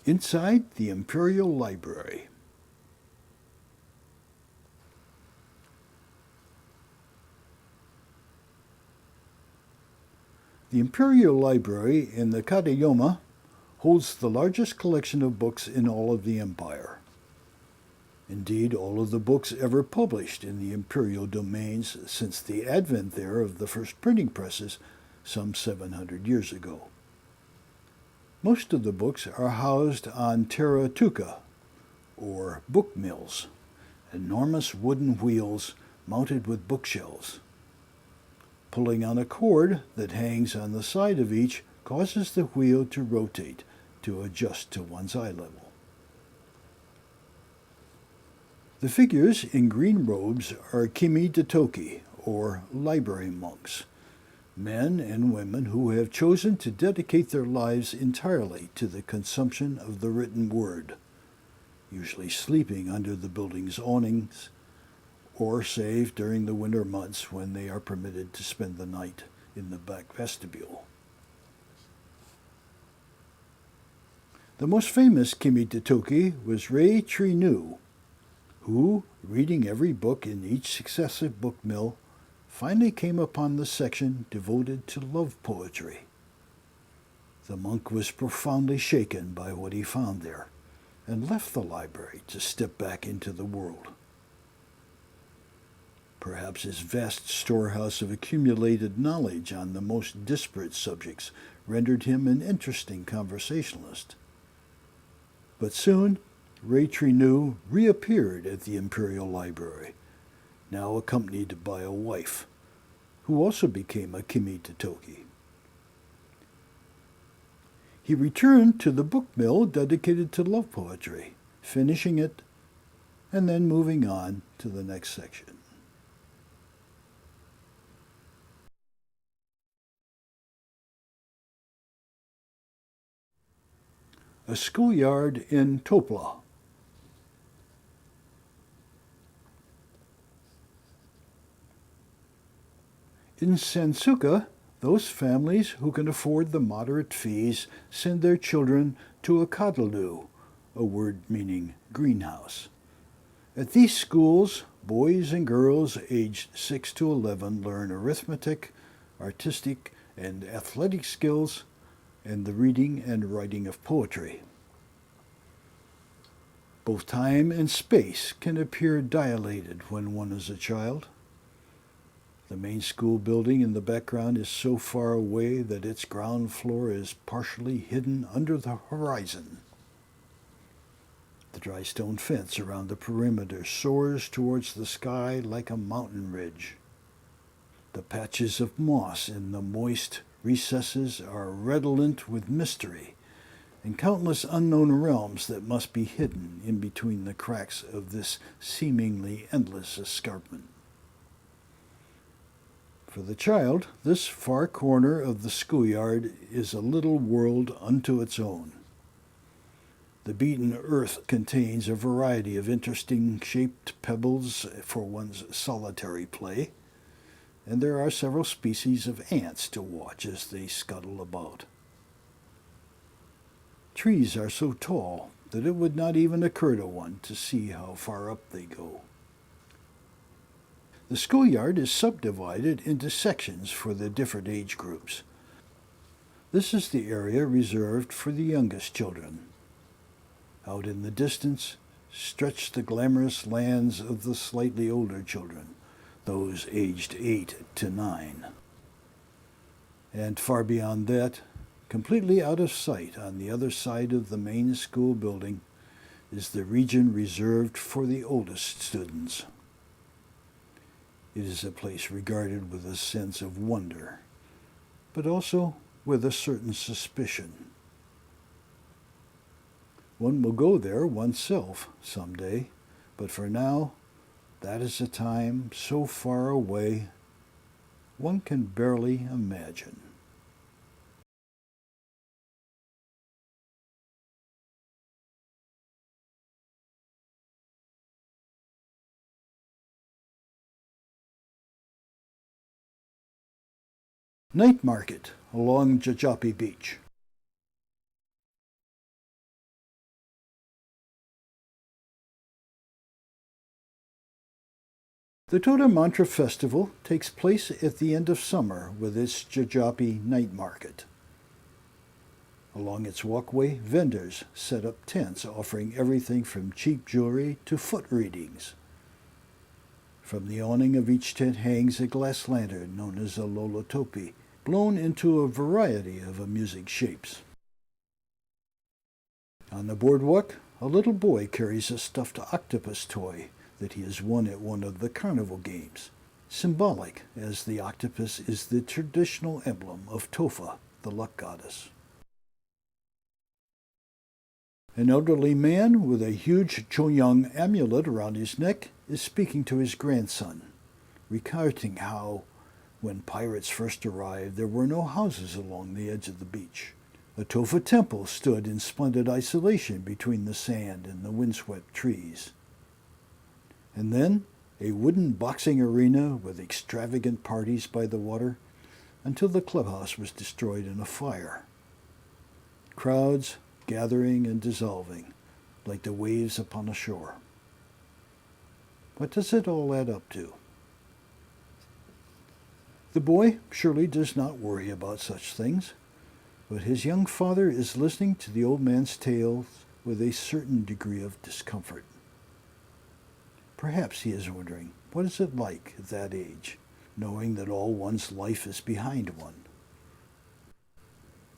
Inside the Imperial Library. The Imperial Library in the Katayama holds the largest collection of books in all of the empire. Indeed, all of the books ever published in the imperial domains since the advent there of the first printing presses some 700 years ago. Most of the books are housed on terra tuca, or book mills, enormous wooden wheels mounted with bookshelves. Pulling on a cord that hangs on the side of each causes the wheel to rotate to adjust to one's eye level. The figures in green robes are kimi detoki, or library monks, men and women who have chosen to dedicate their lives entirely to the consumption of the written word, usually sleeping under the building's awnings, or save during the winter months when they are permitted to spend the night in the back vestibule. The most famous kimi detoki was Rei Trinu, who, reading every book in each successive book mill, finally came upon the section devoted to love poetry. The monk was profoundly shaken by what he found there, and left the library to step back into the world. Perhaps his vast storehouse of accumulated knowledge on the most disparate subjects rendered him an interesting conversationalist. But soon, Rei Trinu reappeared at the Imperial Library, now accompanied by a wife, who also became a kimi detoki. He returned to the book mill dedicated to love poetry, finishing it, and then moving on to the next section. A schoolyard in Topla. In Sansuka, those families who can afford the moderate fees send their children to a kadalu, a word meaning greenhouse. At these schools, boys and girls aged 6 to 11 learn arithmetic, artistic, and athletic skills, and the reading and writing of poetry. Both time and space can appear dilated when one is a child. The main school building in the background is so far away that its ground floor is partially hidden under the horizon. The dry stone fence around the perimeter soars towards the sky like a mountain ridge. The patches of moss in the moist recesses are redolent with mystery and countless unknown realms that must be hidden in between the cracks of this seemingly endless escarpment. For the child, this far corner of the schoolyard is a little world unto its own. The beaten earth contains a variety of interesting shaped pebbles for one's solitary play, and there are several species of ants to watch as they scuttle about. Trees are so tall that it would not even occur to one to see how far up they go. The schoolyard is subdivided into sections for the different age groups. This is the area reserved for the youngest children. Out in the distance stretch the glamorous lands of the slightly older children, those aged 8 to 9. And far beyond that, completely out of sight on the other side of the main school building, is the region reserved for the oldest students. It is a place regarded with a sense of wonder, but also with a certain suspicion. One will go there oneself someday, but for now, that is a time so far away, one can barely imagine. Night market along Jajapi Beach. The Toda Mantra Festival takes place at the end of summer with its Jajapi night market. Along its walkway, vendors set up tents offering everything from cheap jewelry to foot readings. From the awning of each tent hangs a glass lantern known as a lolotopi, blown into a variety of amusing shapes. On the boardwalk, a little boy carries a stuffed octopus toy that he has won at one of the carnival games, symbolic as the octopus is the traditional emblem of Tofa, the luck goddess. An elderly man with a huge Chonyang amulet around his neck is speaking to his grandson, recounting how, when pirates first arrived, there were no houses along the edge of the beach. A Tofa temple stood in splendid isolation between the sand and the windswept trees. And then a wooden boxing arena with extravagant parties by the water until the clubhouse was destroyed in a fire. Crowds gathering and dissolving like the waves upon a shore. What does it all add up to? The boy surely does not worry about such things, but his young father is listening to the old man's tales with a certain degree of discomfort. Perhaps he is wondering, what is it like at that age, knowing that all one's life is behind one?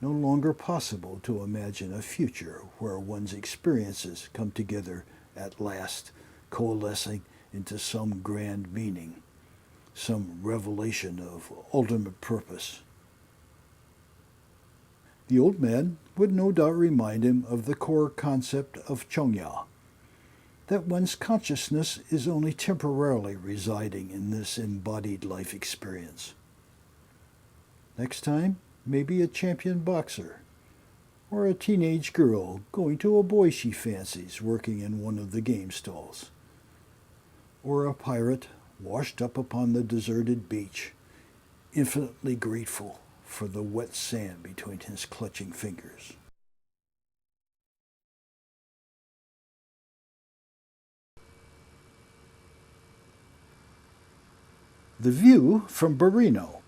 No longer possible to imagine a future where one's experiences come together at last, coalescing into some grand meaning, some revelation of ultimate purpose. The old man would no doubt remind him of the core concept of Chongya, that one's consciousness is only temporarily residing in this embodied life experience. Next time, maybe a champion boxer, or a teenage girl going to a boy she fancies working in one of the game stalls, or a pirate washed up upon the deserted beach, infinitely grateful for the wet sand between his clutching fingers. The view from Burrino.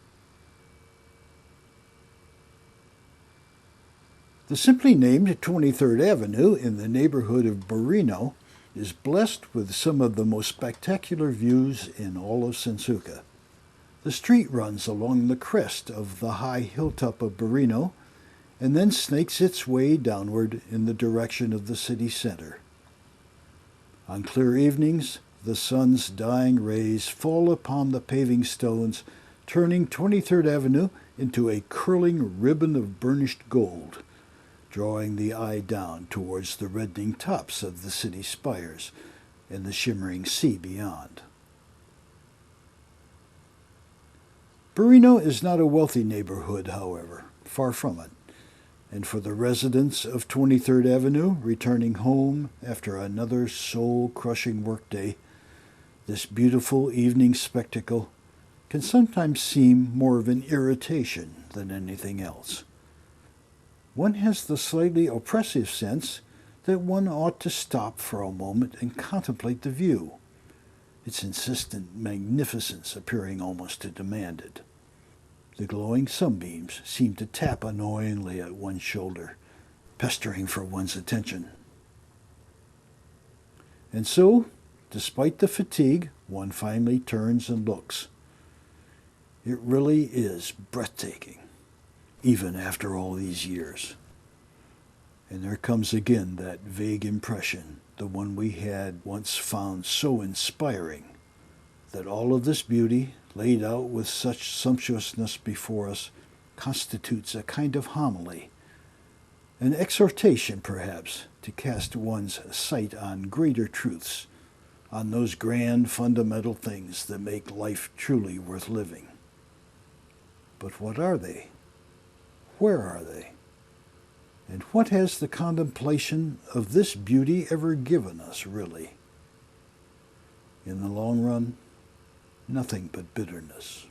The simply named 23rd Avenue in the neighborhood of Burrino is blessed with some of the most spectacular views in all of Sensuka. The street runs along the crest of the high hilltop of Burrino and then snakes its way downward in the direction of the city center. On clear evenings, the sun's dying rays fall upon the paving stones, turning 23rd Avenue into a curling ribbon of burnished gold, drawing the eye down towards the reddening tops of the city spires and the shimmering sea beyond. Burrino is not a wealthy neighborhood, however, far from it, and for the residents of 23rd Avenue returning home after another soul-crushing workday, this beautiful evening spectacle can sometimes seem more of an irritation than anything else. One has the slightly oppressive sense that one ought to stop for a moment and contemplate the view, its insistent magnificence appearing almost to demand it. The glowing sunbeams seem to tap annoyingly at one's shoulder, pestering for one's attention. And so, despite the fatigue, one finally turns and looks. It really is breathtaking, even after all these years. And there comes again that vague impression, the one we had once found so inspiring, that all of this beauty, laid out with such sumptuousness before us, constitutes a kind of homily, an exhortation perhaps to cast one's sight on greater truths, on those grand fundamental things that make life truly worth living. But what are they? Where are they? And what has the contemplation of this beauty ever given us, really? In the long run, nothing but bitterness.